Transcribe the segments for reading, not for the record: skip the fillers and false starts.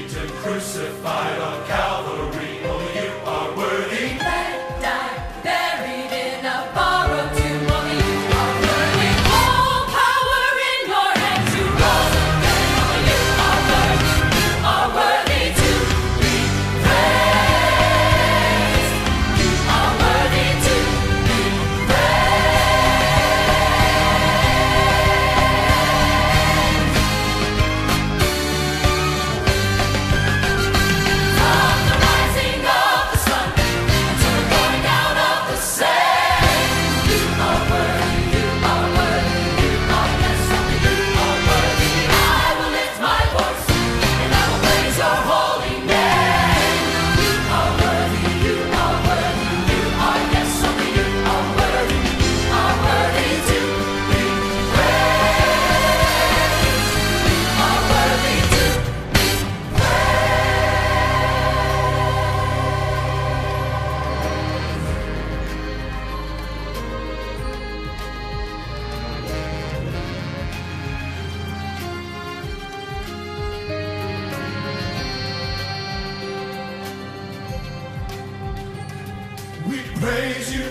beaten, crucified on Calvary. Only you are worthy. Bled, died, buried in a borrowed tomb. Only you are worthy. All power in your hands. You rose again. Only you are worthy. You are worthy to be praised. You are worthy to be from the rising of the sun until the going down of the same. You are worthy, you are worthy, you are yes, only you are worthy. I will lift my voice and I will praise your holy name. You are worthy, you are worthy, you are yes, only you are worthy. You are worthy to be praised. You are worthy to be We praise you.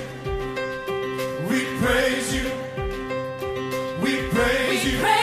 We praise you. We praise We you. praise